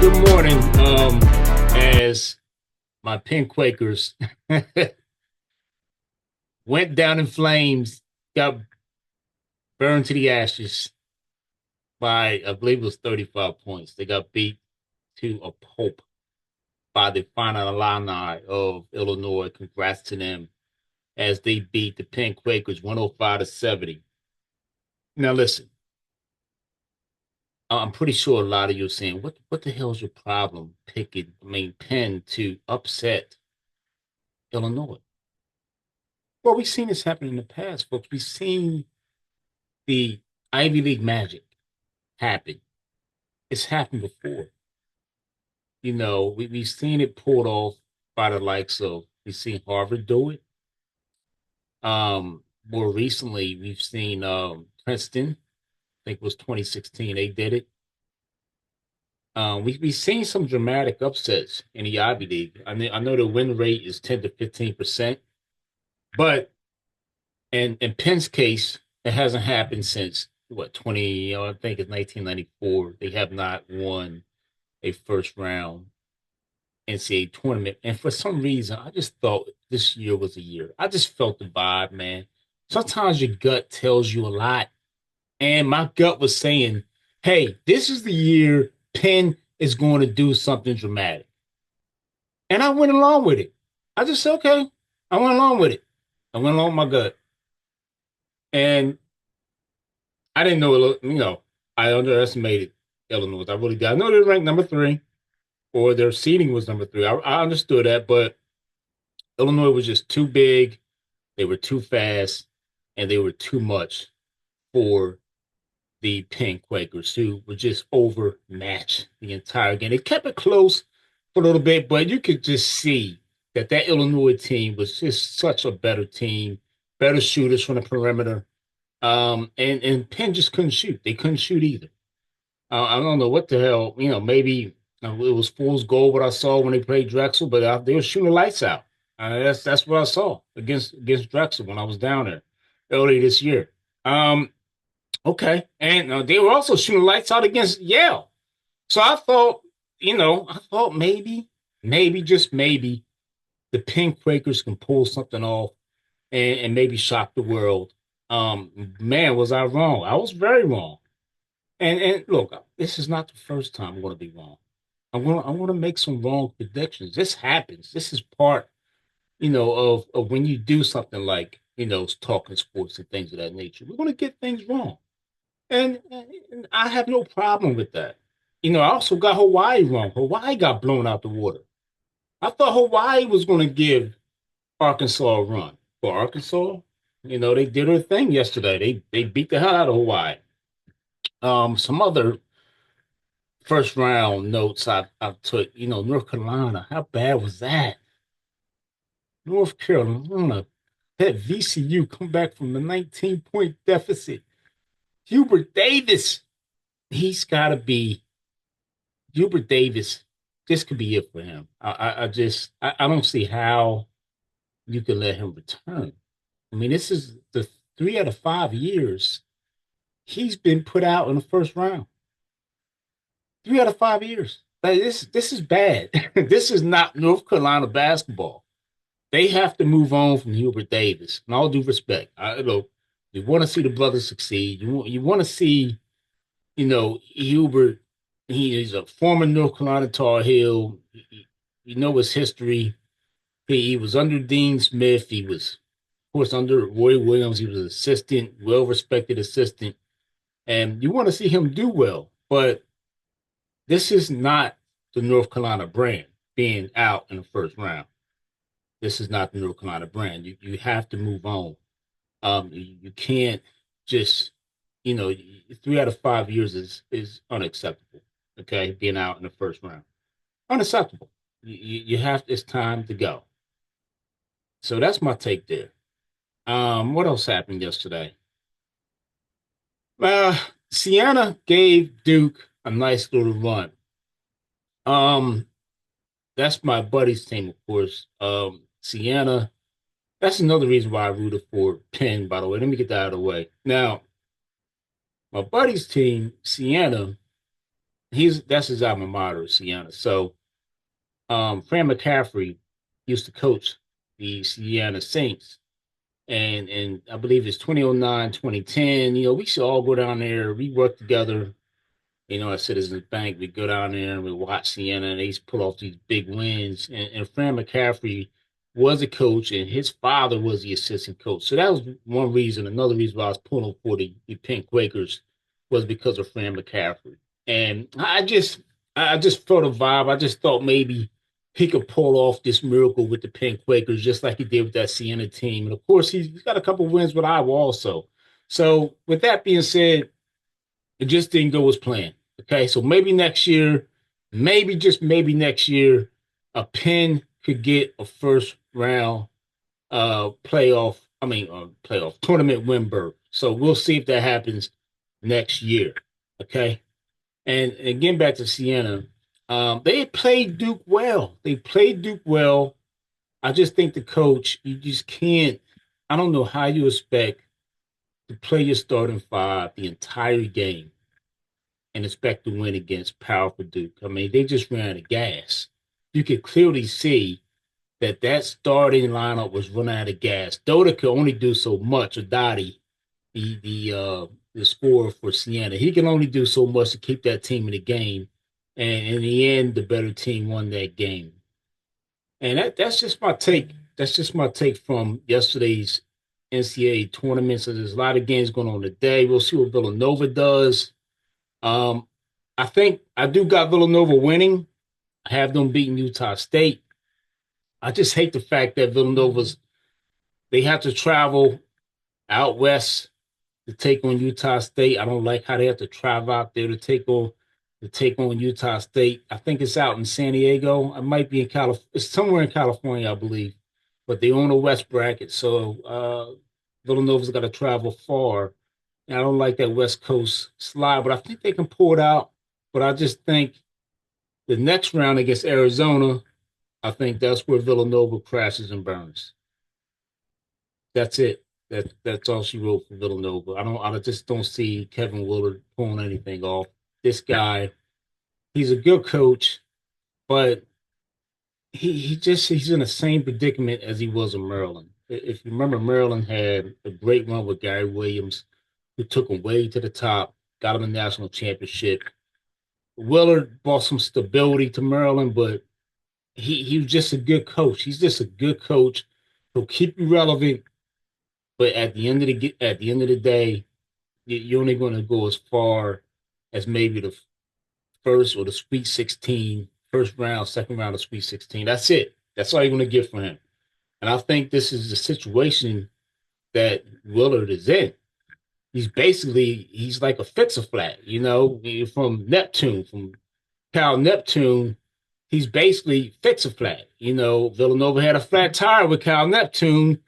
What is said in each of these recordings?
Good morning. As my Penn Quakers went down in flames, got burned to the ashes by, I believe it was 35 points. They got beat to a pulp by the final alumni of Illinois. Congrats to them as they beat the Penn Quakers 105 to 70. Now listen, I'm pretty sure a lot of you are saying, what the hell's your problem picking, Penn to upset Illinois? Well, we've seen this happen in the past, folks. We've seen the Ivy League magic happen. It's happened before. We've seen it pulled off by the likes of, we've seen Harvard do it. More recently, we've seen Princeton, I think it was 2016, they did it. We've seen some dramatic upsets in the Ivy League. I know the win rate is 10 to 15%, but in Penn's case, it hasn't happened since what 20, I think it's 1994. They have not won a first round NCAA tournament. And for some reason, I just thought this year was a year. I just felt the vibe, man. Sometimes your gut tells you a lot. And my gut was saying, hey, this is the year Penn is going to do something dramatic. And I went along with it. I just said, okay, I went along with it. I went along with my gut. And I didn't know, I underestimated Illinois. I really did. I know they were ranked number three, or their seeding was number three. I understood that, but Illinois was just too big. They were too fast, and they were too much for the Penn Quakers, who were just overmatched the entire game. They kept it close for a little bit, but you could just see that Illinois team was just such a better team, better shooters from the perimeter. And Penn just couldn't shoot. They couldn't shoot either. I don't know what the hell, maybe it was fool's gold what I saw when they played Drexel, but they were shooting the lights out. That's what I saw against Drexel when I was down there earlier this year. Okay, and they were also shooting lights out against Yale. So I thought, maybe just maybe, the Penn Quakers can pull something off and maybe shock the world. Man, was I wrong? I was very wrong. And look, this is not the first time I'm going to be wrong. I'm going to make some wrong predictions. This happens. This is part, of when you do something like, talking sports and things of that nature. We're going to get things wrong. And I have no problem with that. I also got Hawaii wrong. Hawaii got blown out the water. I thought Hawaii was going to give Arkansas a run. For Arkansas, they did their thing yesterday. They beat the hell out of Hawaii. Some other first round notes I took, North Carolina. How bad was that? North Carolina, that VCU come back from the 19-point deficit. Hubert Davis, he's got to be Hubert Davis. This could be it for him. I don't see how you can let him return. I mean, this is the 3 out of 5 years he's been put out in the first round. 3 out of 5 years. Like, this is bad. This is not North Carolina basketball. They have to move on from Hubert Davis. And all due respect, you want to see the brothers succeed. You want to see, Hubert. He is a former North Carolina Tar Heel. You know his history. He was under Dean Smith. He was, of course, under Roy Williams. He was an assistant, well-respected assistant. And you want to see him do well. But this is not the North Carolina brand being out in the first round. This is not the North Carolina brand. You have to move on. You can't just, 3 out of 5 years is unacceptable. Okay, being out in the first round, unacceptable. You have. It's time to go. So that's my take there. What else happened yesterday? Siena gave Duke a nice little run. Um, that's my buddy's team, of course. Siena. That's another reason why I rooted for Penn, by the way. Let me get that out of the way. Now, my buddy's team, Siena, that's his alma mater, Siena. So Fran McCaffrey used to coach the Siena Saints. And I believe it's 2009, 2010. We should all go down there. We work together, at Citizens Bank. We go down there and we watch Siena, and they used to pull off these big wins. And Fran McCaffrey was a coach, and his father was the assistant coach. So that was one reason. Another reason why I was pulling for the Pink Quakers was because of Fran McCaffrey. And I just felt a vibe. I just thought maybe he could pull off this miracle with the Pink Quakers, just like he did with that Siena team. And of course, he's got a couple wins with Iowa also. So with that being said, it just didn't go as planned. Okay, so maybe next year, maybe just maybe next year, a Penn could get a first round playoff. I mean, playoff tournament win berth. So we'll see if that happens next year. Okay, and getting back to Siena, they played Duke well. They played Duke well. I just think the coach, you just can't. I don't know how you expect to play your starting five the entire game and expect to win against powerful Duke. I mean, they just ran out of gas. You could clearly see that starting lineup was running out of gas. Dota could only do so much, or Dottie, the scorer for Siena. He can only do so much to keep that team in the game. And in the end, the better team won that game. And that's just my take. That's just my take from yesterday's NCAA tournament. So there's a lot of games going on today. We'll see what Villanova does. Um, I think I do got Villanova winning. I have them beating Utah State. I just hate the fact that Villanova's they have to travel out west to take on Utah State. I don't like how they have to travel out there to take on Utah State. I think it's out in San Diego. It might be in California. It's somewhere in California, I believe. But they own a West bracket, so Villanova's got to travel far. And I don't like that West Coast slide, but I think they can pull it out. But I just think the next round against Arizona, I think that's where Villanova crashes and burns. That's it. That's all she wrote for Villanova. I just don't see Kevin Willard pulling anything off. This guy, he's a good coach, but he's in the same predicament as he was in Maryland. If you remember, Maryland had a great run with Gary Williams, who took him way to the top, got him a national championship. Willard brought some stability to Maryland, but he was just a good coach. He's just a good coach. He'll keep you relevant, but at the end of the day, you're only going to go as far as maybe the first or the Sweet 16, first round, second round of Sweet 16. That's it. That's all you're going to get from him. And I think this is the situation that Willard is in. He's like a fix-a-flat, from Neptune, from Cal Neptune. He's basically fix-a-flat. Villanova had a flat tire with Cal Neptune.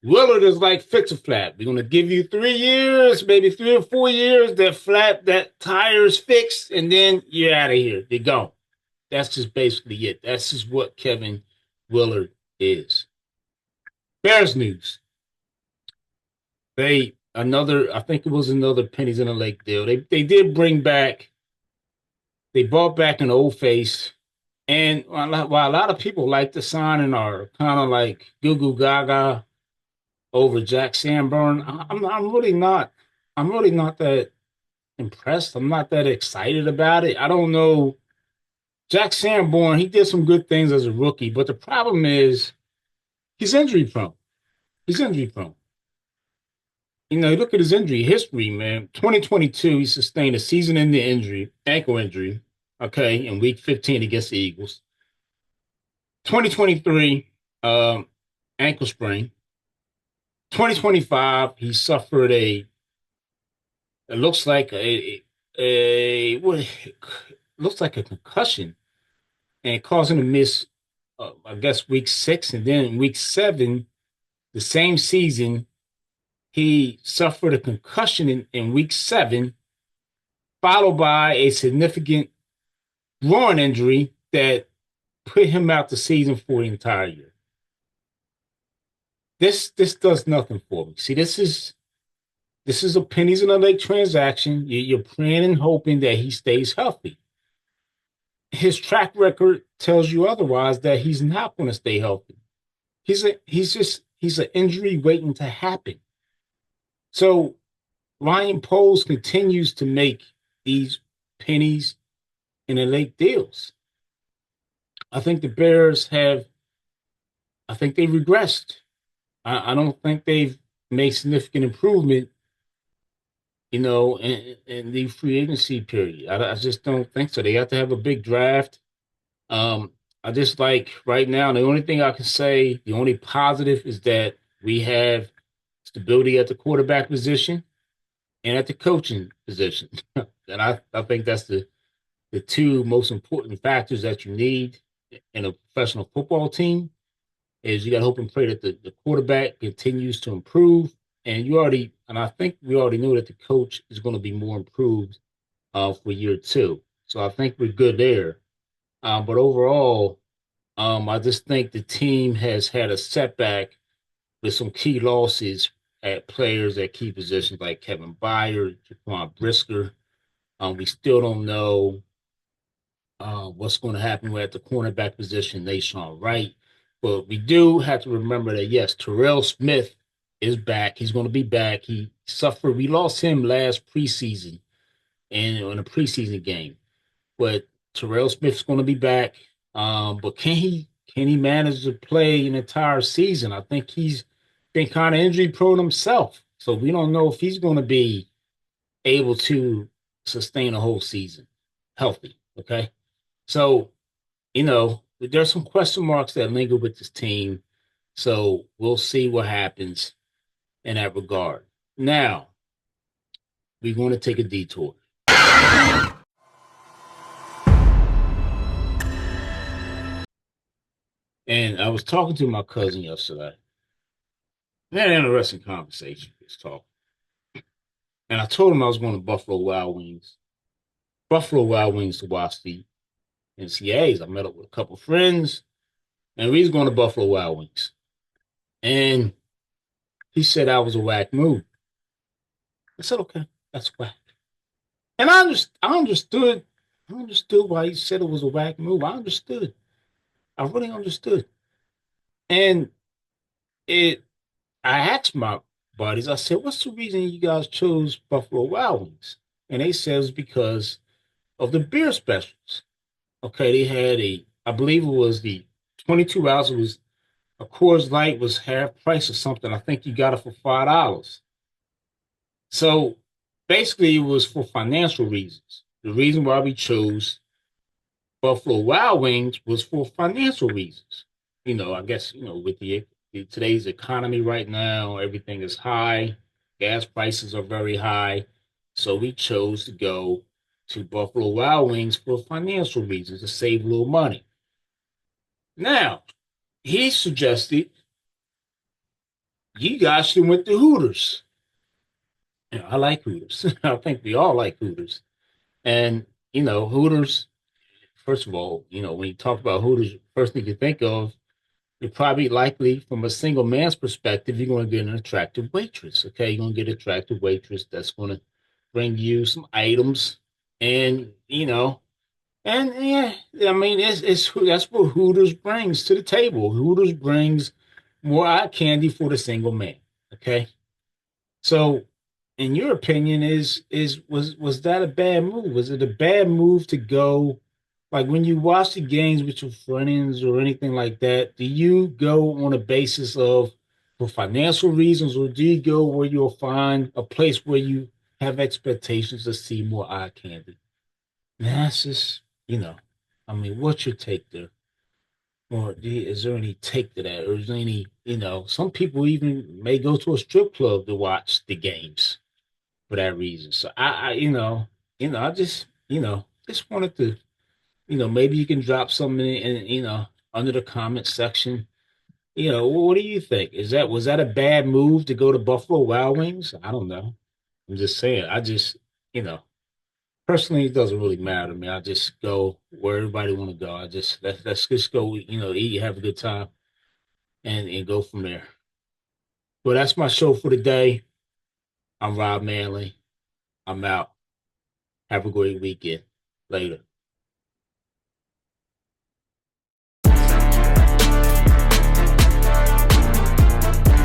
Willard is like fix-a-flat. We're gonna give you 3 years, maybe 3 or 4 years. That tire is fixed, and then you're out of here. You're gone. That's just basically it. That's just what Kevin Willard is. Bears news. I think it was another pennies in the lake deal. They did they brought back an old face. And while a lot of people like the sign and are kind of like goo goo gaga over Jack Sanborn, I'm really not. I'm really not that impressed. I'm not that excited about it. I don't know. Jack Sanborn, he did some good things as a rookie, but the problem is he's injury prone. He's injury prone. Look at his injury history, man. 2022, he sustained a season-ending injury, ankle injury, okay, in Week 15 against the Eagles. 2023, ankle sprain. 2025, he suffered it looks like what looks like a concussion, and causing him to miss, I guess, Week 6, and then in Week 7, the same season, he suffered a concussion in Week 7, followed by a significant groin injury that put him out the season for the entire year. This does nothing for me. See, this is a pennies in the lake transaction. You're praying and hoping that he stays healthy. his track record tells you otherwise that he's not going to stay healthy. He's an injury waiting to happen. So Ryan Poles continues to make these pennies in the late deals. I think the Bears have. I think they regressed. I don't think they've made significant improvement, in the free agency period. I just don't think so. They have to have a big draft. Um, I just like right now, the only thing I can say, the only positive is that we have stability at the quarterback position and at the coaching position. And I think that's the two most important factors that you need in a professional football team is you got to hope and pray that the quarterback continues to improve. And I think we already know that the coach is going to be more improved for year two. So I think we're good there. But overall, I just think the team has had a setback with some key losses at players at key positions like Kevin Byard, Jaquan Brisker. We still don't know what's going to happen at the cornerback position, Nashawn Wright. But we do have to remember that, yes, Terrell Smith is back. He's going to be back. He suffered. We lost him last preseason in a preseason game. But Terrell Smith's going to be back. But can he manage to play an entire season? I think he's been kind of injury prone himself. So we don't know if he's going to be able to sustain a whole season healthy. Okay. So, there's some question marks that linger with this team. So we'll see what happens in that regard. Now, we're going to take a detour. And I was talking to my cousin yesterday. We had an interesting conversation. Just talk. And I told him I was going to Buffalo Wild Wings. Buffalo Wild Wings to watch the NCAAs. I met up with a couple of friends, and we was going to Buffalo Wild Wings. And he said I was a whack move. I said, okay, that's whack. And I understood why he said it was a whack move. I understood. I really understood. And it I asked my buddies, I said, what's the reason you guys chose Buffalo Wild Wings? And they said it's because of the beer specials. Okay, they had I believe it was the 22 ounce. It was a Coors Light was half price or something. I think you got it for $5. So basically, it was for financial reasons. The reason why we chose Buffalo Wild Wings was for financial reasons. I guess, with today's economy right now, everything is high. Gas prices are very high. So we chose to go to Buffalo Wild Wings for financial reasons to save a little money. Now, he suggested you guys should have went to Hooters. I like Hooters. I think we all like Hooters. And, Hooters, first of all, when you talk about Hooters, first thing you think of, you're probably likely from a single man's perspective, you're going to get an attractive waitress. Okay. You're going to get an attractive waitress that's going to bring you some items and, and yeah, I mean, it's that's what Hooters brings to the table. Hooters brings more eye candy for the single man. Okay. So, in your opinion, was that a bad move? Was it a bad move to go like when you watch the games with your friends or anything like that? Do you go on a basis of for financial reasons, or do you go where you'll find a place where you have expectations to see more eye candy? And that's just, I mean, what's your take there? Or is there any take to that? Or is there any, some people even may go to a strip club to watch the games for that reason. So I just wanted to, maybe you can drop something under the comment section. What do you think? Was that a bad move to go to Buffalo Wild Wings? I don't know. I'm just saying. You know, personally, it doesn't really matter to me. I just go where everybody want to go. Let's just go, eat, have a good time, and go from there. Well, that's my show for today. I'm Rob Manley. I'm out. Have a great weekend. Later.